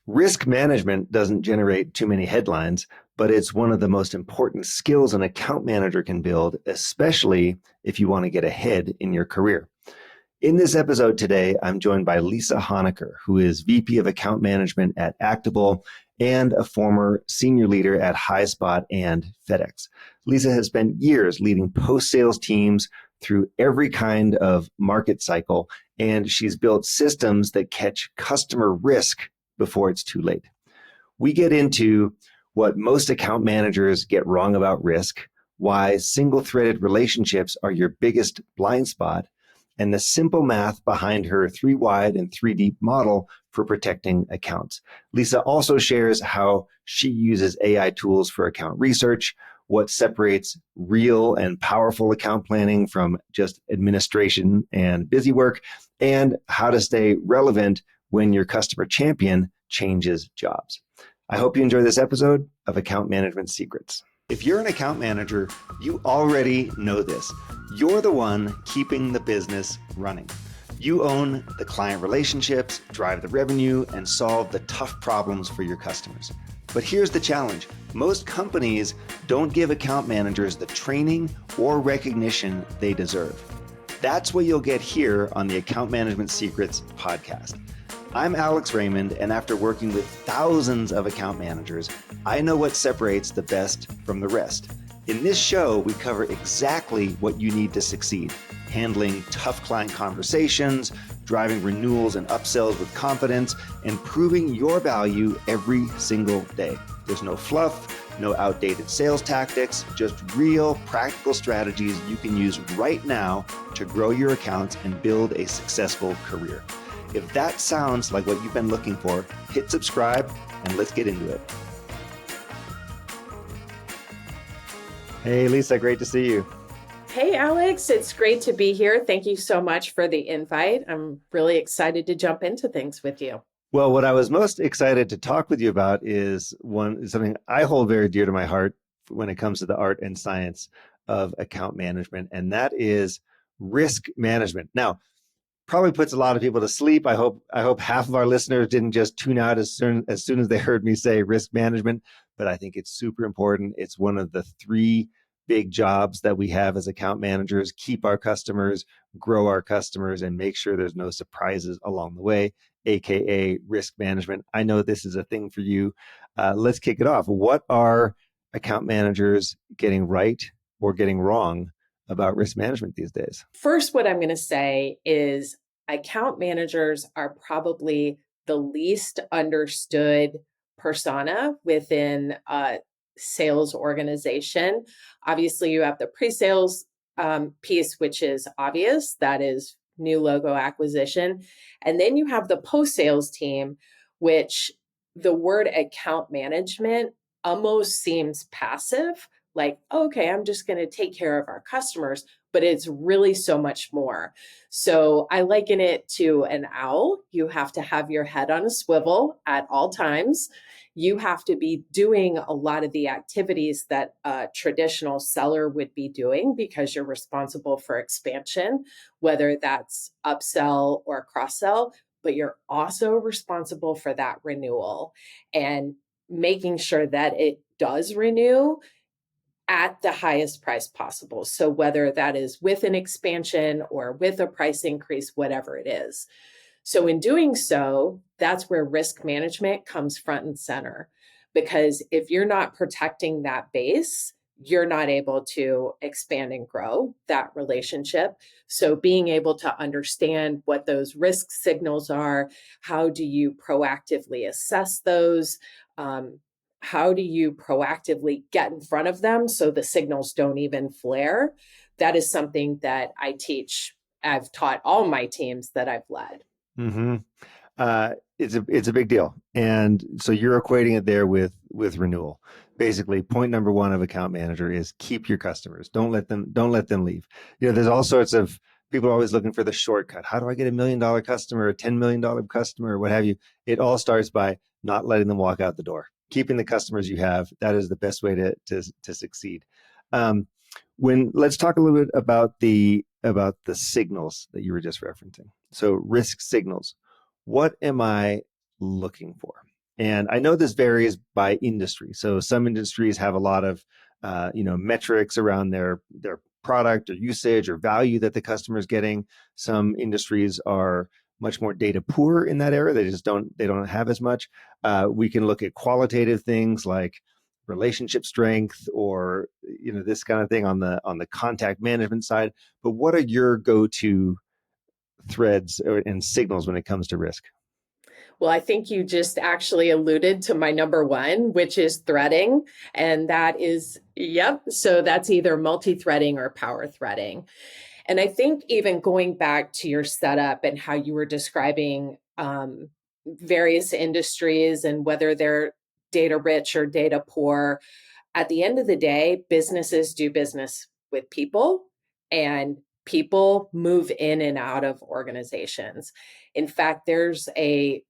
Risk management doesn't generate too many headlines, but it's one of the most important skills an account manager can build, especially if you want to get ahead in your career. In this episode today, I'm joined by Lisa Honaker, who is VP of Account Management at Actable and a former senior leader at HighSpot and FedEx. Lisa has spent years leading post-sales teams through every kind of market cycle, and she's built systems that catch customer risk before it's too late. We get into what most account managers get wrong about risk, why single-threaded relationships are your biggest blind spot, and the simple math behind her 3 wide and 3 deep model for protecting accounts. Lisa also shares how she uses AI tools for account research, what separates real and powerful account planning from just administration and busy work, and how to stay relevant when your customer champion changes jobs. I hope you enjoy this episode of Account Management Secrets. If you're an account manager, you already know this. You're the one keeping the business running. You own the client relationships, drive the revenue, and solve the tough problems for your customers. But here's the challenge. Most companies don't give account managers the training or recognition they deserve. That's what you'll get here on the Account Management Secrets podcast. I'm Alex Raymond, and after working with thousands of account managers, I know what separates the best from the rest. In this show, we cover exactly what you need to succeed, handling tough client conversations, driving renewals and upsells with confidence, and proving your value every single day. There's no fluff, no outdated sales tactics, just real practical strategies you can use right now to grow your accounts and build a successful career. If that sounds like what you've been looking for, hit subscribe and let's get into it. Hey, Lisa, great to see you. Hey, Alex, it's great to be here. Thank you so much for the invite. I'm really excited to jump into things with you. Well, what I was most excited to talk with you about is something I hold very dear to my heart when it comes to the art and science of account management, and that is risk management. Now, probably puts a lot of people to sleep. I hope half of our listeners didn't just tune out as soon as they heard me say risk management, but I think it's super important. It's one of the 3 big jobs that we have as account managers: keep our customers, grow our customers, and make sure there's no surprises along the way, AKA risk management. I know this is a thing for you. Let's kick it off. What are account managers getting right or getting wrong about risk management these days? First, what I'm going to say is account managers are probably the least understood persona within a sales organization. Obviously, you have the pre-sales piece, which is obvious. That is new logo acquisition. And then you have the post-sales team, which the word account management almost seems passive. Like, okay, I'm just going to take care of our customers, but it's really so much more. So I liken it to an owl. You have to have your head on a swivel at all times. You have to be doing a lot of the activities that a traditional seller would be doing because you're responsible for expansion, whether that's upsell or cross-sell, but you're also responsible for that renewal and making sure that it does renew at the highest price possible. So whether that is with an expansion or with a price increase, whatever it is. So in doing so, that's where risk management comes front and center. Because if you're not protecting that base, you're not able to expand and grow that relationship. So being able to understand what those risk signals are, how do you proactively assess those? How do you proactively get in front of them so the signals don't even flare? That is something that I teach. I've taught all my teams that I've led. Mm-hmm. It's a big deal, and so you're equating it there with renewal. Basically, point number 1 of account manager is keep your customers. Don't let them leave. There's all sorts of people are always looking for the shortcut. How do I get $1 million customer, a $10 million customer, or what have you? It all starts by not letting them walk out the door. Keeping the customers you have, that is the best way to succeed. Let's talk a little bit about the signals that you were just referencing. So risk signals. What am I looking for? And I know this varies by industry. So some industries have a lot of metrics around their product or usage or value that the customer is getting. Some industries are much more data poor in that area. They don't have as much. We can look at qualitative things like relationship strength or this kind of thing on the contact management side. But what are your go-to threads and signals when it comes to risk? Well, I think you just actually alluded to my number one, which is threading. And that is, yep. So that's either multi-threading or power threading. And I think even going back to your setup and how you were describing various industries and whether they're data rich or data poor, at the end of the day, businesses do business with people, and people move in and out of organizations. In fact, there's a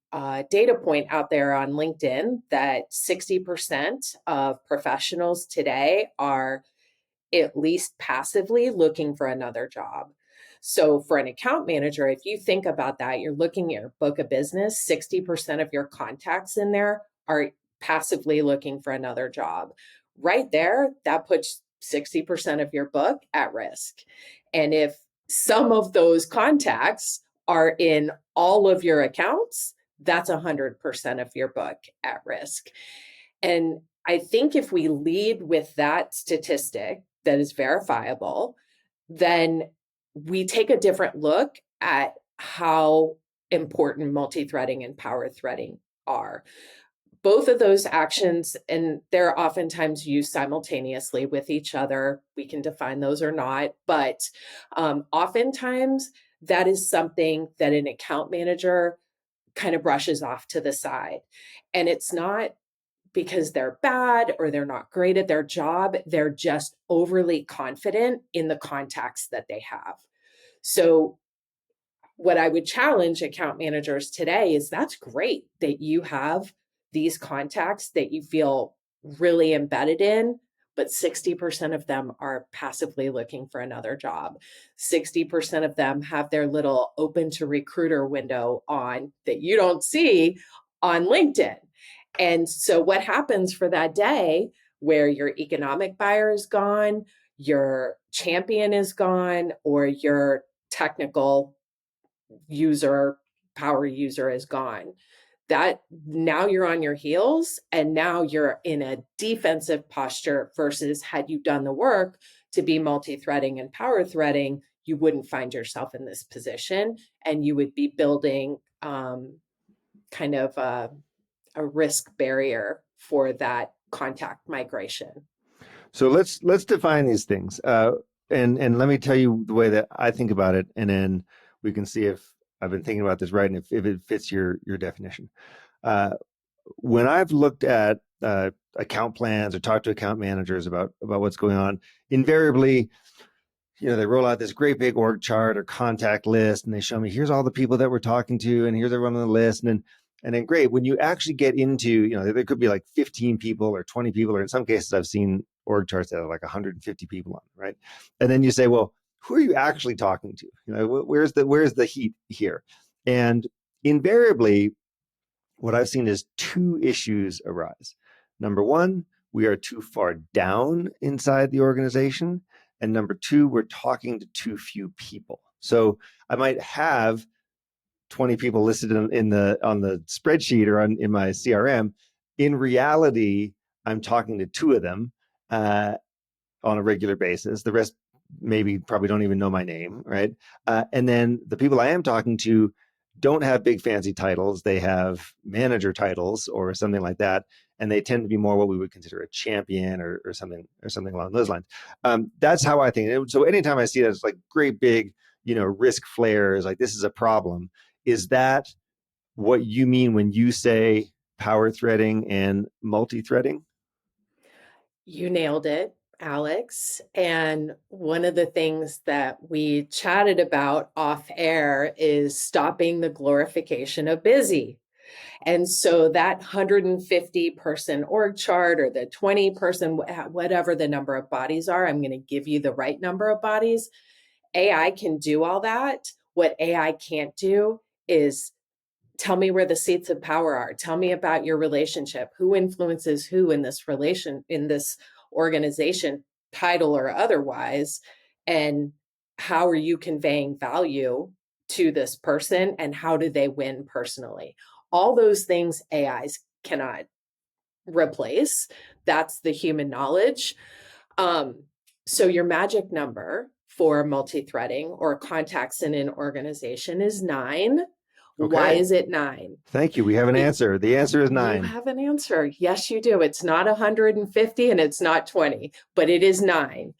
data point out there on LinkedIn that 60% of professionals today are at least passively looking for another job. So for an account manager, if you think about that, you're looking at your book of business, 60% of your contacts in there are passively looking for another job. Right there, that puts 60% of your book at risk. And if some of those contacts are in all of your accounts, that's 100% of your book at risk. And I think if we lead with that statistic that is verifiable, then we take a different look at how important multi-threading and power threading are. Both of those actions, and they're oftentimes used simultaneously with each other. We can define those or not, but oftentimes that is something that an account manager kind of brushes off to the side. And it's not because they're bad or they're not great at their job. They're just overly confident in the contacts that they have. So what I would challenge account managers today is that's great that you have these contacts that you feel really embedded in, but 60% of them are passively looking for another job. 60% of them have their little open to recruiter window on that you don't see on LinkedIn. And so what happens for that day where your economic buyer is gone, your champion is gone, or your technical user, power user is gone? That now you're on your heels and now you're in a defensive posture versus had you done the work to be multi-threading and power threading, you wouldn't find yourself in this position and you would be building kind of a risk barrier for that contact migration. So let's define these things, and let me tell you the way that I think about it, and then we can see if I've been thinking about this right and if it fits your definition. Uh, when I've looked at account plans or talked to account managers about what's going on, invariably, they roll out this great big org chart or contact list, and they show me here's all the people that we're talking to, and here's everyone on the list, and then great. When you actually get into, there could be like 15 people or 20 people, or in some cases I've seen org charts that have like 150 people on, right? And then you say, well, who are you actually talking to? Where's the heat here? And invariably, what I've seen is two issues arise. Number one, we are too far down inside the organization. And number two, we're talking to too few people. So I might have 20 people listed on the spreadsheet or in my CRM. In reality, I'm talking to two of them on a regular basis. The rest maybe probably don't even know my name, right? And then the people I am talking to don't have big fancy titles. They have manager titles or something like that, and they tend to be more what we would consider a champion or something along those lines. That's how I think. So anytime I see that, it's like great big, risk flares, like this is a problem. Is that what you mean when you say power threading and multi-threading? You nailed it, Alex. And one of the things that we chatted about off air is stopping the glorification of busy. And so that 150 person org chart or the 20 person, whatever the number of bodies are, I'm going to give you the right number of bodies. AI can do all that. What AI can't do is Tell me where the seats of power are. Tell me about your relationship. Who influences who in this in this organization, title or otherwise? And how are you conveying value to this person? And how do they win personally? All those things AIs cannot replace. That's the human knowledge. Um, so your magic number for multi-threading or contacts in an organization is 9. Why Okay. is it 9? Thank you. We have an answer. The answer is You 9. have an answer. Yes, you do. It's not 150 and it's not 20, but it is 9.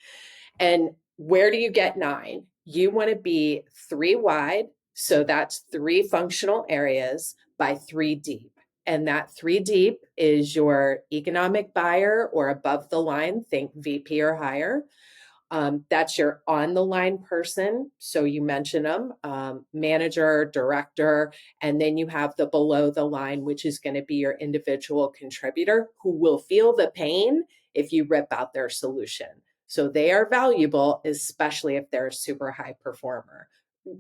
And where do you get 9? You want to be 3 wide. So that's 3 functional areas by 3 deep. And that 3 deep is your economic buyer or above the line, think VP or higher. That's your on the line person. So you mention them, manager, director, and then you have the below the line, which is going to be your individual contributor who will feel the pain if you rip out their solution. So they are valuable, especially if they're a super high performer.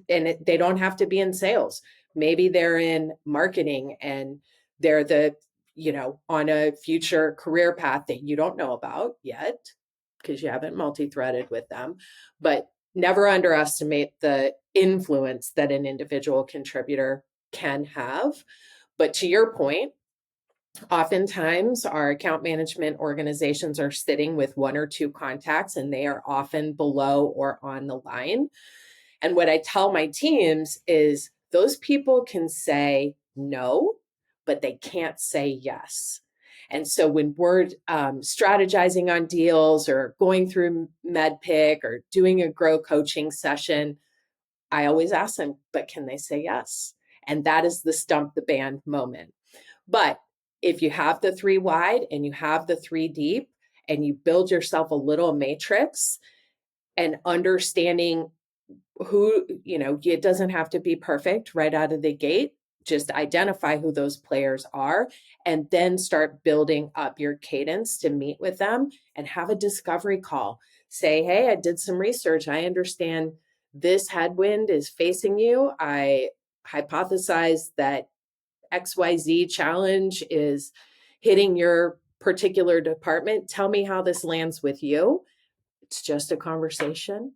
And they don't have to be in sales. Maybe they're in marketing and they're on a future career path that you don't know about yet because you haven't multi-threaded with them. But never underestimate the influence that an individual contributor can have. But to your point, oftentimes our account management organizations are sitting with 1 or 2 contacts, and they are often below or on the line. And what I tell my teams is those people can say no, but they can't say yes. And so when we're strategizing on deals or going through MedPick or doing a grow coaching session, I always ask them, but can they say yes? And that is the stump the band moment. But if you have the 3 wide and you have the 3 deep and you build yourself a little matrix and understanding who, it doesn't have to be perfect right out of the gate. Just identify who those players are and then start building up your cadence to meet with them and have a discovery call. Say, hey, I did some research. I understand this headwind is facing you. I hypothesize that XYZ challenge is hitting your particular department. Tell me how this lands with you. It's just a conversation.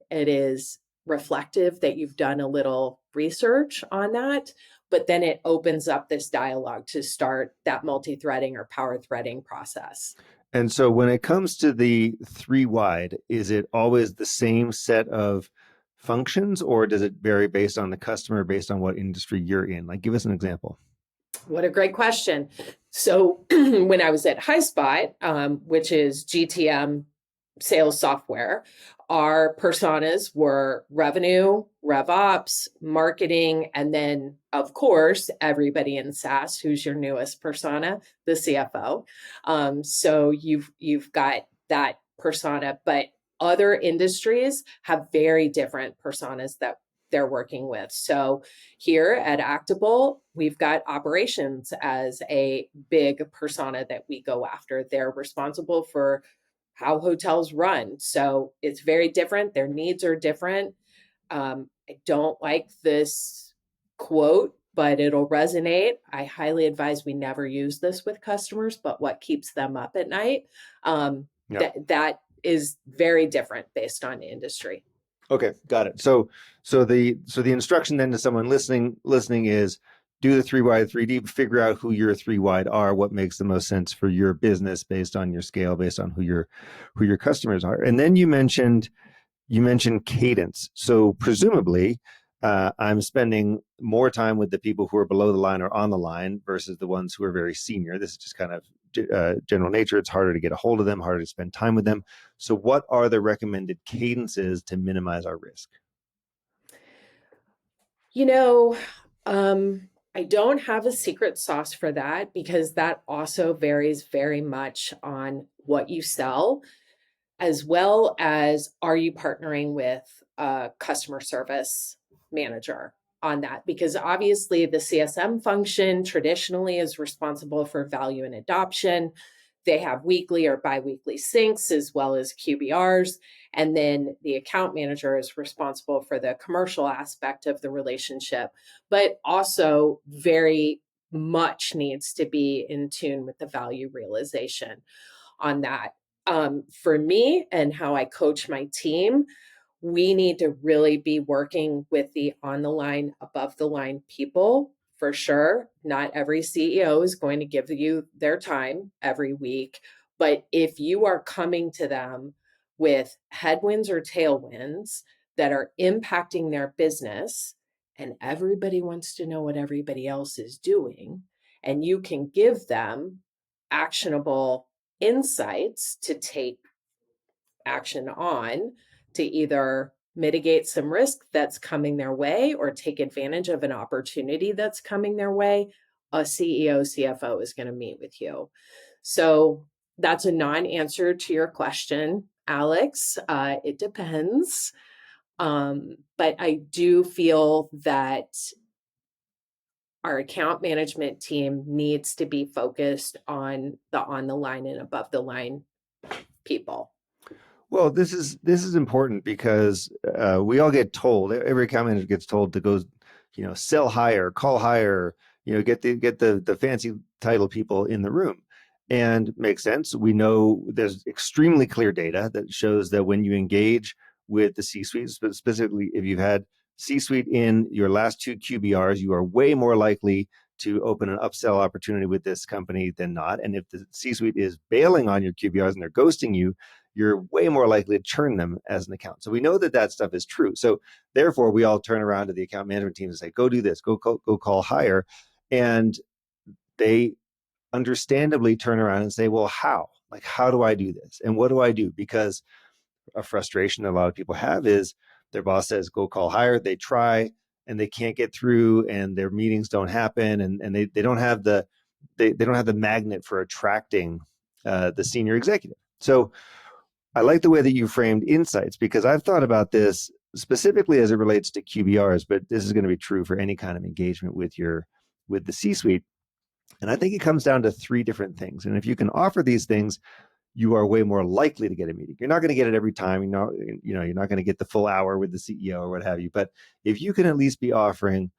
It is reflective that you've done a little research on that, but then it opens up this dialogue to start that multi-threading or power threading process. And so when it comes to the 3 wide, is it always the same set of functions, or does it vary based on the customer, based on what industry you're in? Like, give us an example. What a great question. So when I was at HighSpot, which is GTM sales software, our personas were revenue, RevOps, marketing, and then, of course, everybody in SaaS, who's your newest persona, the CFO. So you've got that persona, but other industries have very different personas that they're working with. So here at Actable, we've got operations as a big persona that we go after. They're responsible for how hotels run. So it's very different. Their needs are different. I don't like this quote, but it'll resonate. I highly advise we never use this with customers, but what keeps them up at night? That is very different based on industry. Okay, got it. So the instruction then to someone listening is do the 3 wide, 3 deep, figure out who your 3 wide are, what makes the most sense for your business based on your scale, based on who your customers are. And then you mentioned cadence. So presumably, I'm spending more time with the people who are below the line or on the line versus the ones who are very senior. This is just kind of general nature. It's harder to get a hold of them, harder to spend time with them. So what are the recommended cadences to minimize our risk? I don't have a secret sauce for that because that also varies very much on what you sell, as well as are you partnering with a customer service manager on that? Because obviously the CSM function traditionally is responsible for value and adoption. They have weekly or biweekly syncs as well as QBRs. And then the account manager is responsible for the commercial aspect of the relationship, but also very much needs to be in tune with the value realization on that. For me and how I coach my team, we need to really be working with the on the line, above the line people for sure. Not every CEO is going to give you their time every week. But if you are coming to them with headwinds or tailwinds that are impacting their business, and everybody wants to know what everybody else is doing, and you can give them actionable insights to take action on to either mitigate some risk that's coming their way or take advantage of an opportunity that's coming their way, a CEO, CFO is going to meet with you. So that's a non-answer to your question, Alex. It depends. But I do feel that our account management team needs to be focused on the line and above the line people. Well, this is important because we all get told, every account manager gets told to go, sell higher, call higher, get the fancy title people in the room, and makes sense. We know there's extremely clear data that shows that when you engage with the C-suite, specifically if you've had C-suite in your last two QBRs, you are way more likely to open an upsell opportunity with this company than not. And if the C-suite is bailing on your QBRs and they're ghosting you, you're way more likely to churn them as an account. So we know that that stuff is true. So therefore, we all turn around to the account management team and say, go do this, go call higher. And they understandably turn around and say, well, how? Like, how do I do this? And what do I do? Because a frustration that a lot of people have is their boss says, go call higher. They try and they can't get through and their meetings don't happen. And they don't have they don't have the magnet for attracting the senior executive. So I like the way that you framed insights, because I've thought about this specifically as it relates to QBRs, but this is going to be true for any kind of engagement with the C-suite. And I think it comes down to three different things. And if you can offer these things, you are way more likely to get a meeting. You're not going to get it every time. You're not going to get the full hour with the CEO or what have you. But if you can at least be offering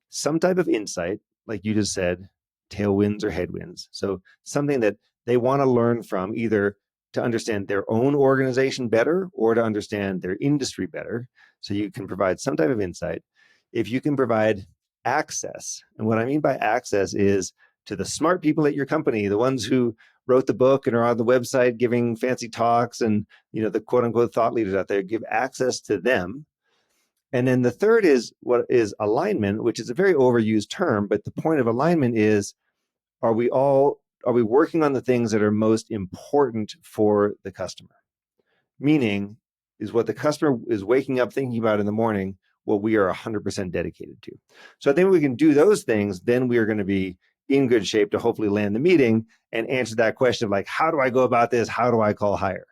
some type of insight, like you just said, tailwinds or headwinds. So something that they want to learn from, either to understand their own organization better or to understand their industry better. So you can provide some type of insight. If you can provide access, and what I mean by access is to the smart people at your company, the ones who wrote the book and are on the website giving fancy talks, and the quote unquote thought leaders out there, give access to them. And then the third is what is alignment, which is a very overused term, but the point of alignment is, are we working on the things that are most important for the customer? Meaning, is what the customer is waking up thinking about in the morning what we are 100% dedicated to. So I think we can do those things, then we are going to be in good shape to hopefully land the meeting and answer that question of, like, how do I go about this? How do I call higher?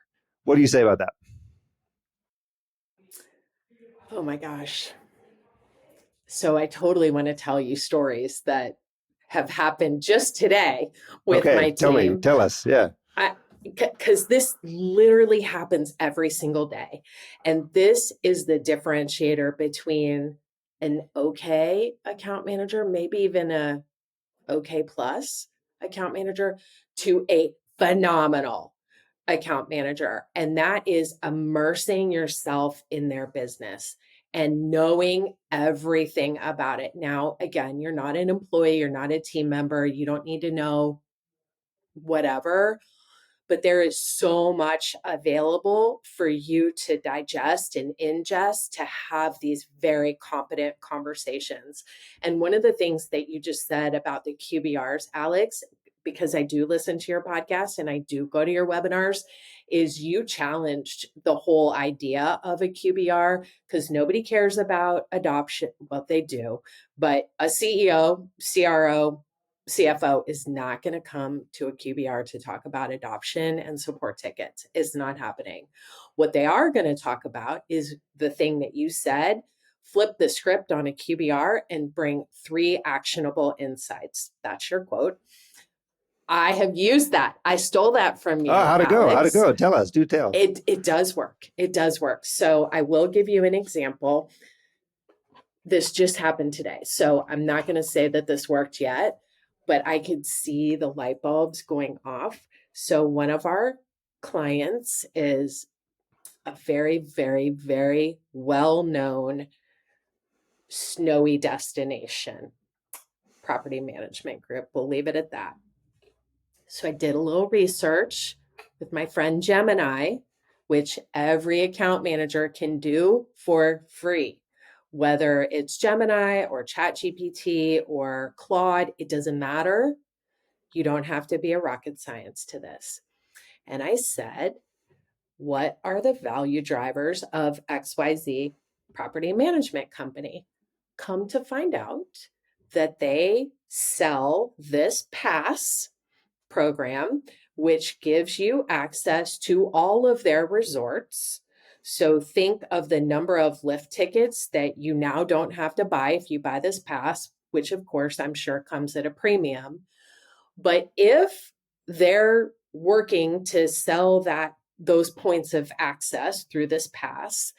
What do you say about that? Oh my gosh. So I totally want to tell you stories that have happened just today with Okay, my team. tell us. Yeah. Because this literally happens every single day. And this is the differentiator between an okay account manager, maybe even a okay plus account manager, to a phenomenal account manager. And that is immersing yourself in their business and knowing everything about it. Now, again, you're not an employee, you're not a team member, you don't need to know whatever, but there is so much available for you to digest and ingest to have these very competent conversations. And one of the things that you just said about the QBRs, Alex, because I do listen to your podcast and I do go to your webinars, is you challenged the whole idea of a QBR, because nobody cares about adoption. Well, they do, but a CEO, CRO, CFO is not going to come to a QBR to talk about adoption and support tickets. It's not happening. What they are going to talk about is the thing that you said: flip the script on a QBR and bring 3 actionable insights. That's your quote. I have used that. I stole that from Oh, you, how'd it go? How'd it Alex. go? Tell us. Do tell. It does work. It does work. So I will give you an example. This just happened today. So I'm not going to say that this worked yet, but I could see the light bulbs going off. So one of our clients is a very, very, very well-known snowy destination property management group. We'll leave it at that. So I did a little research with my friend Gemini, which every account manager can do for free. Whether it's Gemini or ChatGPT or Claude, it doesn't matter. You don't have to be a rocket science to this. And I said, what are the value drivers of XYZ property management company? Come to find out that they sell this pass program, which gives you access to all of their resorts. So think of the number of lift tickets that you now don't have to buy if you buy this pass, which of course I'm sure comes at a premium. But if they're working to sell those points of access through this pass,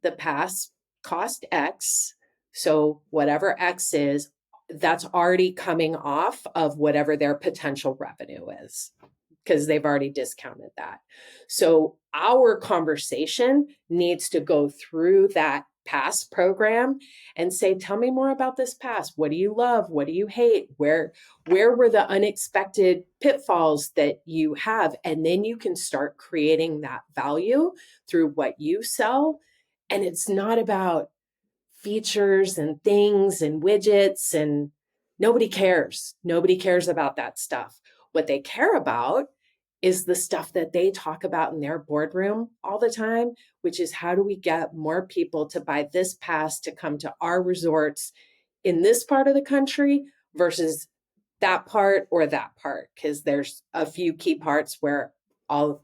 the pass cost X. So whatever X is, that's already coming off of whatever their potential revenue is because they've already discounted that. So our conversation needs to go through that pass program and say, tell me more about this pass. What do you love? What do you hate? Where were the unexpected pitfalls that you have? And then you can start creating that value through what you sell. And it's not about features and things and widgets, and nobody cares. Nobody cares about that stuff. What they care about is the stuff that they talk about in their boardroom all the time, which is how do we get more people to buy this pass to come to our resorts in this part of the country versus that part or that part? Because there's a few key parts where all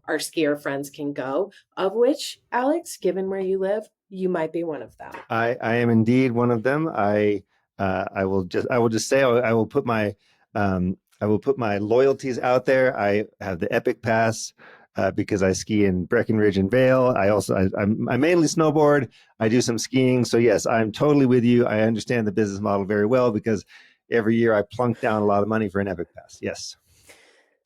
our skier friends can go, of which, Alex, given where you live, you might be one of them. I am indeed one of them. I will just say I will put my loyalties out there. I have the Epic Pass because I ski in Breckenridge and Vale. I mainly snowboard. I do some skiing. So yes, I'm totally with you. I understand the business model very well because every year I plunk down a lot of money for an Epic Pass. Yes.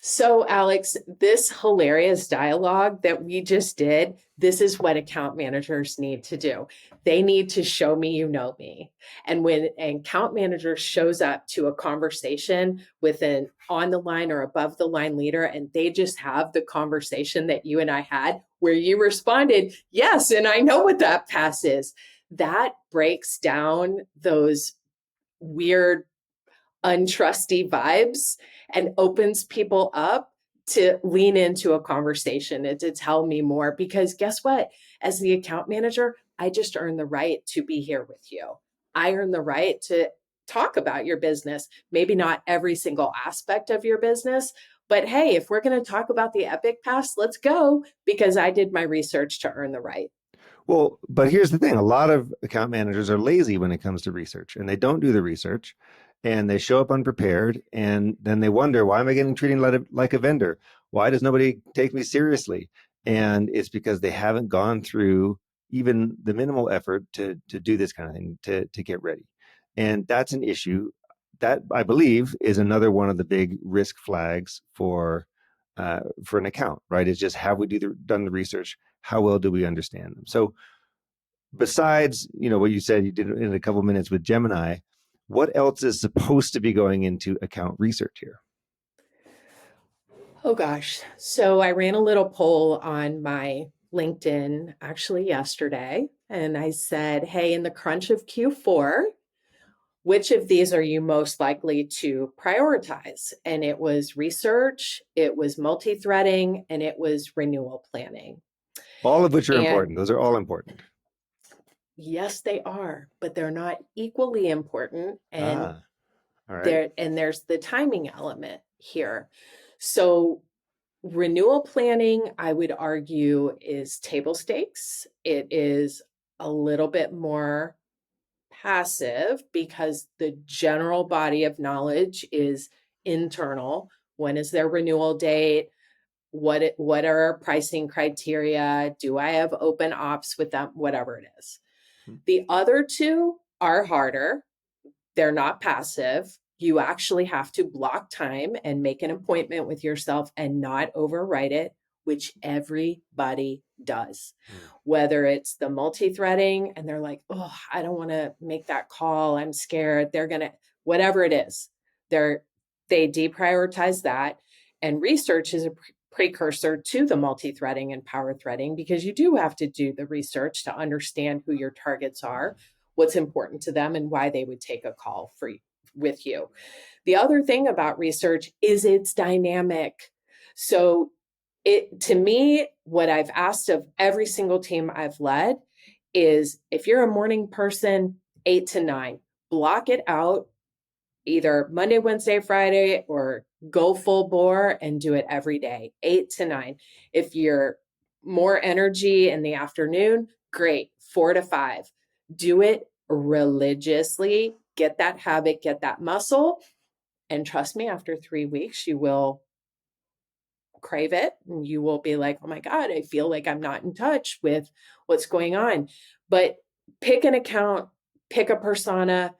So, Alex, this hilarious dialogue that we just did, this is what account managers need to do. They need to show me you know me. And when an account manager shows up to a conversation with an on the line or above the line leader, and they just have the conversation that you and I had, where you responded, yes, and I know what that pass is, that breaks down those weird untrusty vibes and opens people up to lean into a conversation and to tell me more. Because guess what? As the account manager, I just earned the right to be here with you. I earn the right to talk about your business, maybe not every single aspect of your business, but hey, if we're going to talk about the Epic Pass, let's go because I did my research to earn the right. Well, but here's the thing. A lot of account managers are lazy when it comes to research and they don't do the research and they show up unprepared and then they wonder, why am I getting treated like a vendor? Why does nobody take me seriously? And it's because they haven't gone through even the minimal effort to do this kind of thing, to get ready. And that's an issue that I believe is another one of the big risk flags for an account, right? Is just have we done the research? How well do we understand them? So besides, what you said you did in a couple minutes with Gemini, what else is supposed to be going into account research here? Oh gosh. So I ran a little poll on my LinkedIn actually yesterday, and I said, hey, in the crunch of Q4, which of these are you most likely to prioritize? And it was research, it was multi-threading, and it was renewal planning. All of which are And important. Those are all important. yes, they are, but they're not equally important. And Ah, all right. there's the timing element here. So renewal planning, I would argue, is table stakes. It is a little bit more passive because the general body of knowledge is internal. When is their renewal date? What are our pricing criteria? Do I have open ops with them? Whatever it is. The other two are harder. They're not passive. You actually have to block time and make an appointment with yourself and not overwrite it, which everybody does. Whether it's the multi-threading and they're like, oh, I don't want to make that call. I'm scared. They're going to, whatever it is, they deprioritize that. And research is a precursor to the multi-threading and power threading, because you do have to do the research to understand who your targets are, what's important to them, and why they would take a call with you. The other thing about research is it's dynamic. So to me, what I've asked of every single team I've led is, if you're a morning person, 8 to 9, block it out either Monday, Wednesday, Friday, or go full bore and do it every day, 8 to 9. If you're more energy in the afternoon, great, 4 to 5. Do it religiously, get that habit, get that muscle. And trust me, after 3 weeks, you will crave it. And you will be like, oh my God, I feel like I'm not in touch with what's going on. But pick an account, pick a persona,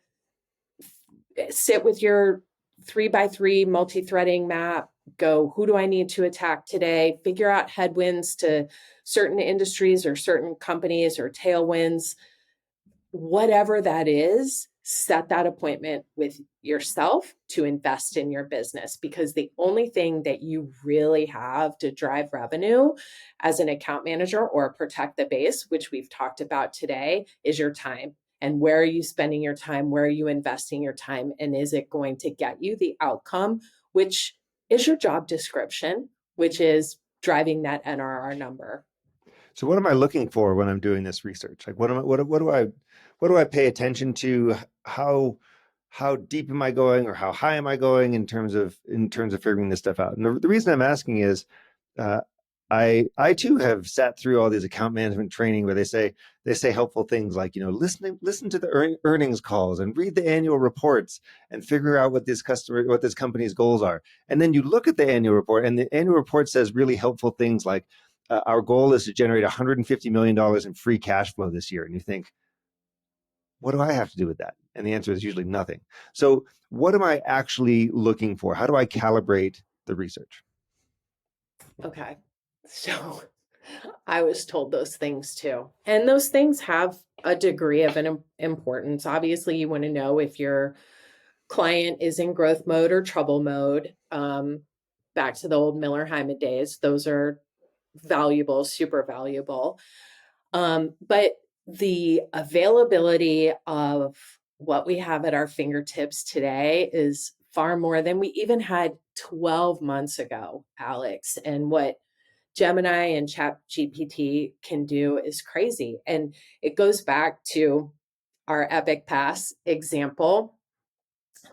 sit with your 3x3 multi-threading map, go, who do I need to attack today? Figure out headwinds to certain industries or certain companies, or tailwinds. Whatever that is, set that appointment with yourself to invest in your business, because the only thing that you really have to drive revenue as an account manager or protect the base, which we've talked about today, is your time. And where are you spending your time? Where are you investing your time? And is it going to get you the outcome, which is your job description, which is driving that NRR number? So what am I looking for when I'm doing this research? Like what do I pay attention to? How deep am I going, or how high am I going in terms of figuring this stuff out? And the reason I'm asking is, uh, I too have sat through all these account management training where they say helpful things like, listen to the earnings calls and read the annual reports and figure out what this company's goals are. And then you look at the annual report, and the annual report says really helpful things like, our goal is to generate $150 million in free cash flow this year. And you think, what do I have to do with that? And the answer is usually nothing. So what am I actually looking for? How do I calibrate the research? Okay. So I was told those things too. And those things have a degree of an importance. Obviously, you want to know if your client is in growth mode or trouble mode. Back to the old Miller Hyman days, those are valuable, super valuable. But the availability of what we have at our fingertips today is far more than we even had 12 months ago, Alex. And what Gemini and ChatGPT can do is crazy. And it goes back to our Epic Pass example.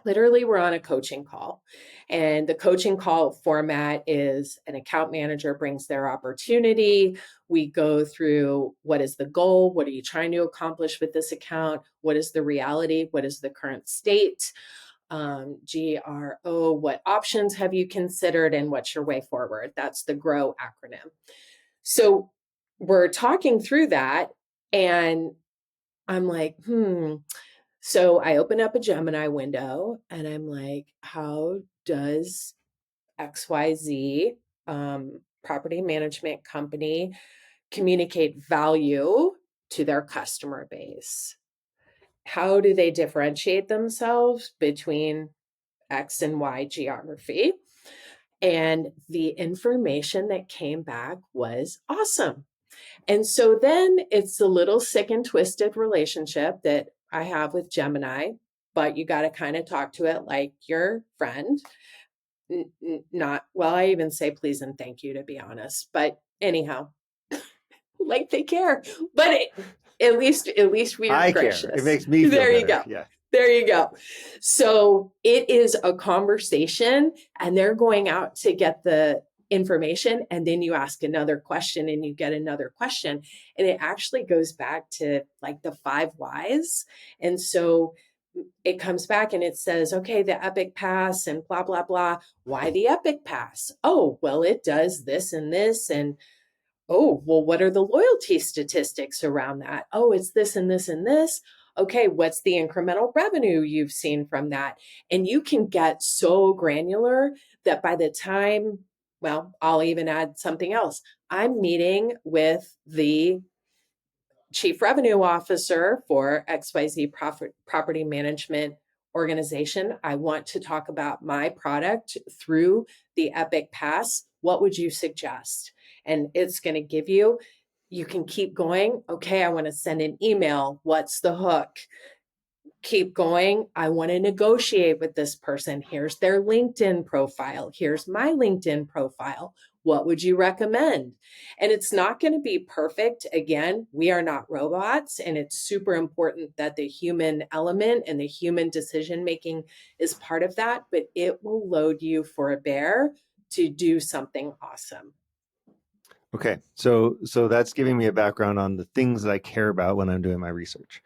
Literally, we're on a coaching call, and the coaching call format is an account manager brings their opportunity. We go through, what is the goal? What are you trying to accomplish with this account? What is the reality? What is the current state? GRO, what options have you considered, and what's your way forward? That's the GROW acronym. So we're talking through that, and I'm like, So I open up a Gemini window and I'm like, how does XYZ property management company communicate value to their customer base? How do they differentiate themselves between X and Y geography? And the information that came back was awesome. And so then it's a little sick and twisted relationship that I have with Gemini, but you got to kind of talk to it like your friend. Not, well, I even say please and thank you, to be honest. But anyhow, like they care. But at least we are I gracious. care. It makes me feel there better. You go. Yeah. There you go. So it is a conversation, and they're going out to get the information, and then you ask another question and you get another question, and it actually goes back to like the 5 whys. And so it comes back and it says, okay, the Epic Pass and blah, blah, blah. Why the Epic Pass? Oh, well, it does this and this. And oh, well, what are the loyalty statistics around that? Oh, it's this and this and this. Okay, what's the incremental revenue you've seen from that? And you can get so granular that by the time, well, I'll even add something else. I'm meeting with the chief revenue officer for XYZ property management organization. I want to talk about my product through the Epic Pass. What would you suggest? And it's going to give you, you can keep going. Okay, I want to send an email. What's the hook? Keep going. I want to negotiate with this person. Here's their LinkedIn profile. Here's my LinkedIn profile. What would you recommend? And it's not going to be perfect. Again, we are not robots, and it's super important that the human element and the human decision making is part of that, but it will load you for a bear to do something awesome. Okay, so that's giving me a background on the things that I care about when I'm doing my research.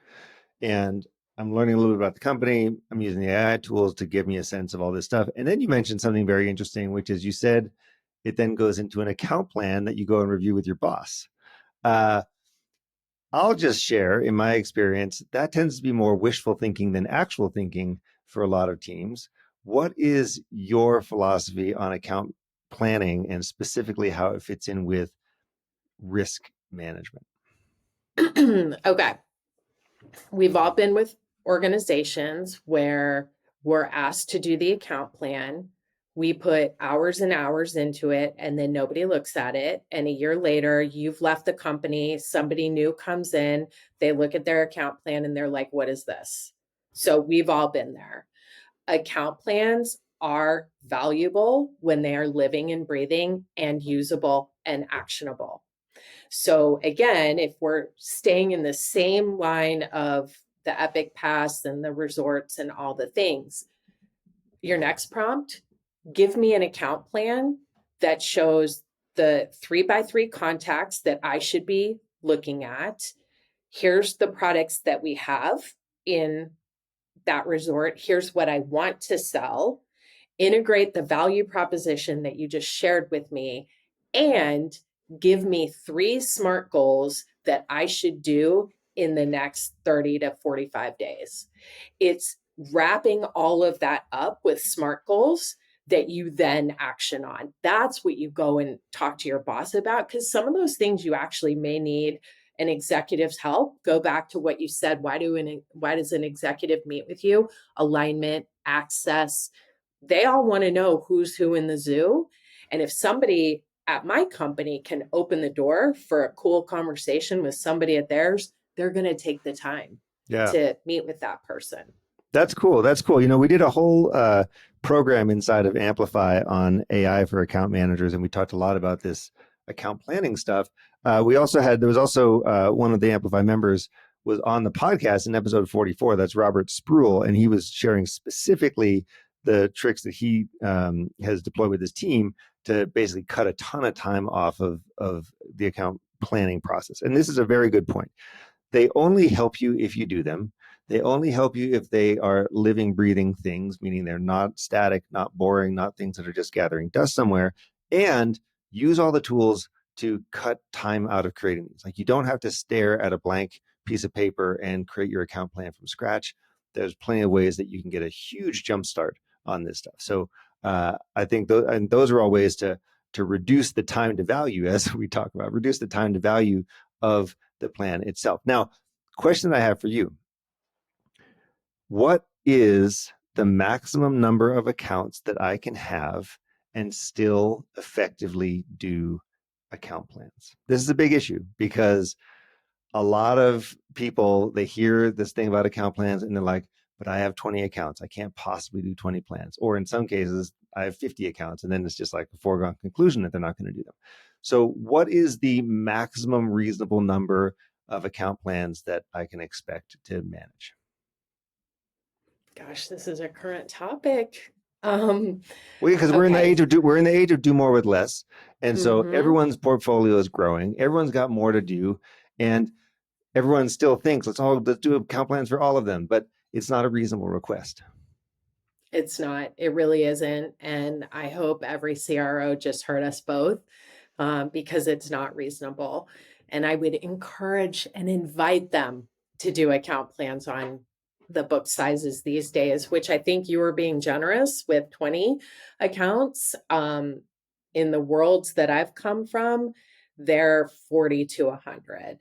And I'm learning a little bit about the company. I'm using the AI tools to give me a sense of all this stuff. And then you mentioned something very interesting, which is you said it then goes into an account plan that you go and review with your boss. Uh, I'll just share, in my experience, that tends to be more wishful thinking than actual thinking for a lot of teams. What is your philosophy on account planning and specifically how it fits in with risk management? Okay. We've all been with organizations where we're asked to do the account plan. We put hours and hours into it, and then nobody looks at it. And a year later, you've left the company, somebody new comes in, they look at their account plan and they're like, what is this? So we've all been there. Account plans are valuable when they are living and breathing and usable and actionable. So again, if we're staying in the same line of the Epic Pass and the resorts and all the things, your next prompt, give me an account plan that shows the 3x3 contacts that I should be looking at. Here's the products that we have in that resort. Here's what I want to sell. Integrate the value proposition that you just shared with me, and give me 3 SMART goals that I should do in the next 30 to 45 days. It's wrapping all of that up with SMART goals that you then action on. That's what you go and talk to your boss about, because some of those things you actually may need an executive's help. Go back to what you said. Why does an executive meet with you? Alignment, access. They all want to know who's who in the zoo. And if somebody at my company can open the door for a cool conversation with somebody at theirs, they're going to take the time to meet with that person. That's cool. That's cool. You know, we did a whole program inside of AMplify on AI for account managers, and we talked a lot about this account planning stuff. There was also one of the AMplify members was on the podcast in episode 44. That's Robert Spruill, and he was sharing specifically the tricks that he has deployed with his team to basically cut a ton of time off of the account planning process. And this is a very good point. They only help you if you do them. They only help you if they are living, breathing things, meaning they're not static, not boring, not things that are just gathering dust somewhere. And use all the tools to cut time out of creating these. Like, you don't have to stare at a blank piece of paper and create your account plan from scratch. There's plenty of ways that you can get a huge jump start on this stuff. So I think those are all ways to reduce the time to value, as we talk about, reduce the time to value of the plan itself. Now, question I have for you: what is the maximum number of accounts that I can have and still effectively do account plans? This is a big issue because a lot of people, they hear this thing about account plans and they're like, but I have 20 accounts. I can't possibly do 20 plans. Or in some cases, I have 50 accounts. And then it's just like a foregone conclusion that they're not going to do them. So what is the maximum reasonable number of account plans that I can expect to manage? Gosh, this is a current topic. Well, because we're in the age of do more with less. And so everyone's portfolio is growing. Everyone's got more to do. And everyone still thinks let's do account plans for all of them. But it's not a reasonable request. It's not. It really isn't. And I hope every CRO just heard us both, because it's not reasonable. And I would encourage and invite them to do account plans on the book sizes these days, which I think you were being generous with 20 accounts. In the worlds that I've come from, they're 40 to 100.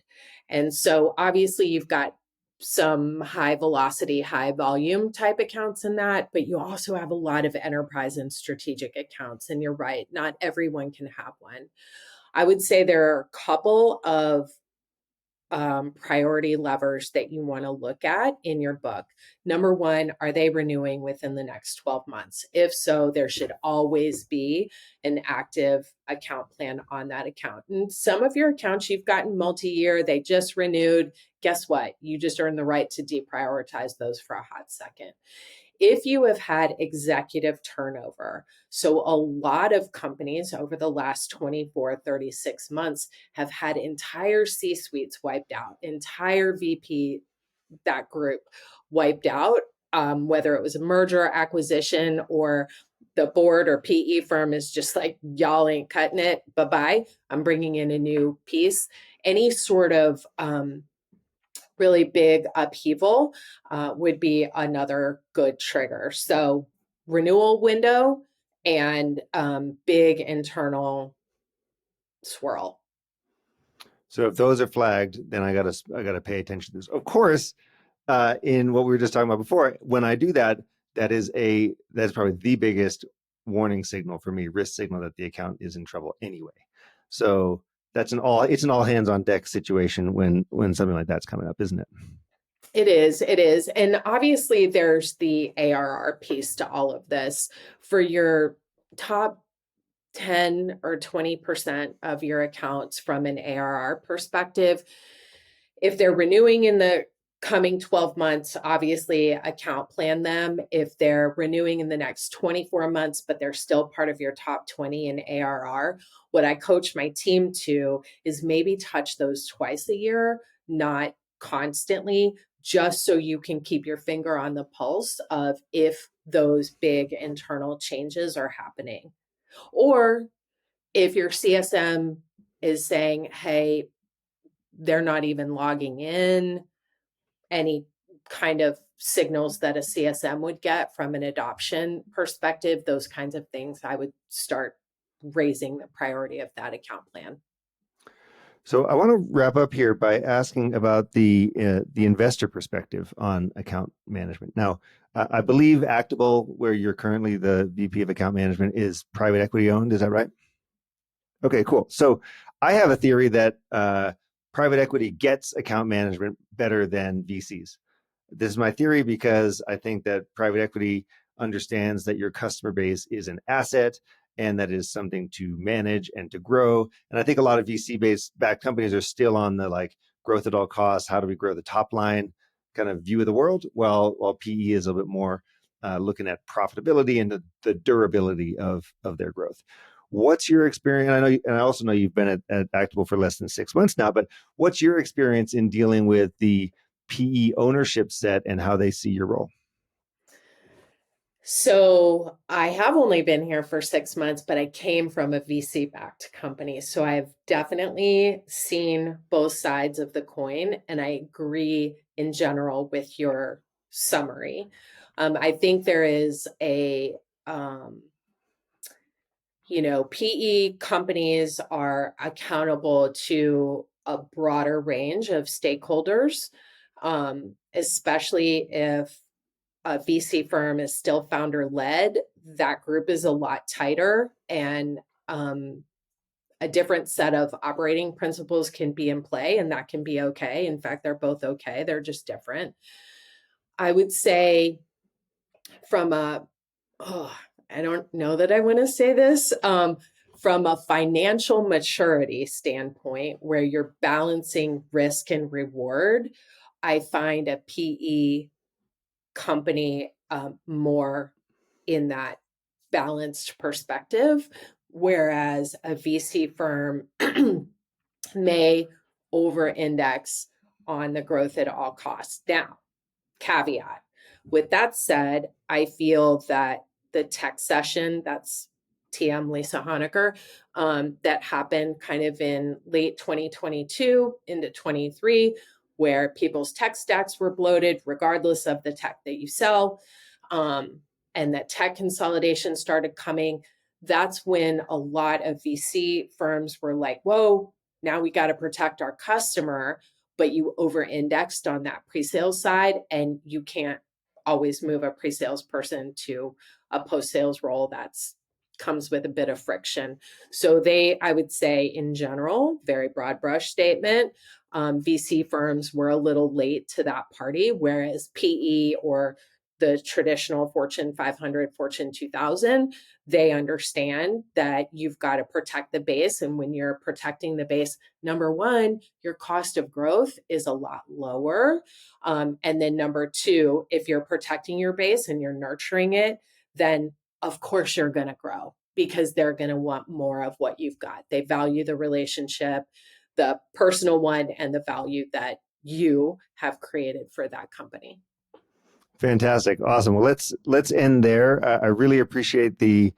And so obviously you've got some high velocity, high volume type accounts in that, but you also have a lot of enterprise and strategic accounts. And you're right, not everyone can have one. I would say there are a couple of priority levers that you want to look at in your book. Number one, are they renewing within the next 12 months? If so, there should always be an active account plan on that account. And some of your accounts you've gotten multi-year, they just renewed. Guess what? You just earned the right to deprioritize those for a hot second. If you have had executive turnover, so a lot of companies over the last 24, 36 months have had entire C-suites wiped out, entire VP, that group wiped out, whether it was a merger, acquisition, or the board or PE firm is just like, y'all ain't cutting it, bye-bye, I'm bringing in a new piece. Any sort of really big upheaval would be another good trigger. So renewal window and big internal swirl. So if those are flagged, then I gotta pay attention to this. Of course, in what we were just talking about before, when I do that, that's probably the biggest warning signal for me, risk signal that the account is in trouble anyway. So it's an all hands on deck situation when something like that's coming up, isn't it? It is. It is. And obviously, there's the ARR piece to all of this. For your top 10 or 20% of your accounts from an ARR perspective, if they're renewing in the coming 12 months, obviously account plan them. If they're renewing in the next 24 months, but they're still part of your top 20 in ARR, what I coach my team to is maybe touch those twice a year, not constantly, just so you can keep your finger on the pulse of if those big internal changes are happening. Or if your CSM is saying, hey, they're not even logging in, any kind of signals that a CSM would get from an adoption perspective, those kinds of things, I would start raising the priority of that account plan. So I want to wrap up here by asking about the investor perspective on account management. Now, I believe Actable, where you're currently the VP of account management, is private equity owned. Is that right? Okay, cool. So I have a theory that private equity gets account management better than VCs. This is my theory because I think that private equity understands that your customer base is an asset and that is something to manage and to grow. And I think a lot of VC-based backed companies are still on the like growth at all costs. How do we grow the top line kind of view of the world? While PE is a little bit more looking at profitability and the durability of their growth. What's your experience? I know, and I also know you've been at Actable for less than 6 months now. But what's your experience in dealing with the PE ownership set and how they see your role? So I have only been here for 6 months, but I came from a VC backed company. So I've definitely seen both sides of the coin. And I agree in general with your summary. I think there is PE companies are accountable to a broader range of stakeholders, especially if a VC firm is still founder led. That group is a lot tighter, and a different set of operating principles can be in play, and that can be okay. In fact, they're both okay, they're just different. I would say, from a, oh, I don't know that I want to say this, from a financial maturity standpoint, where you're balancing risk and reward, I find a PE company more in that balanced perspective, whereas a VC firm may over index on the growth at all costs. Now, caveat, With that said, I feel that the tech session, that's TM Lisa Honaker, that happened kind of in late 2022 into 23, where people's tech stacks were bloated regardless of the tech that you sell, and that tech consolidation started coming. That's when a lot of VC firms were like, whoa, now we got to protect our customer, but you over indexed on that pre-sales side, and you can't always move a pre-sales person to a post-sales role. That's comes with a bit of friction. So I would say in general, very broad brush statement, VC firms were a little late to that party, whereas PE or the traditional Fortune 500, Fortune 2000, they understand that you've got to protect the base. And when you're protecting the base, number one, your cost of growth is a lot lower. And then number two, if you're protecting your base and you're nurturing it, then of course you're going to grow because they're going to want more of what you've got. They value the relationship, the personal one, and the value that you have created for that company. Fantastic. Awesome. Well, let's end there. I really appreciate the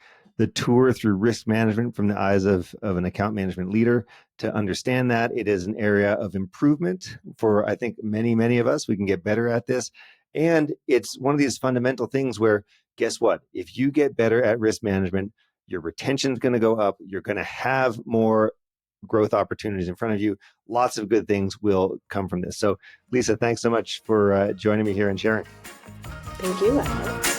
tour through risk management from the eyes of an account management leader. To understand that it is an area of improvement for, I think, many of us. We can get better at this. And it's one of these fundamental things where, guess what? If you get better at risk management, your retention is going to go up. You're going to have more growth opportunities in front of you. Lots of good things will come from this. So, Lisa, thanks so much for joining me here and sharing. Thank you.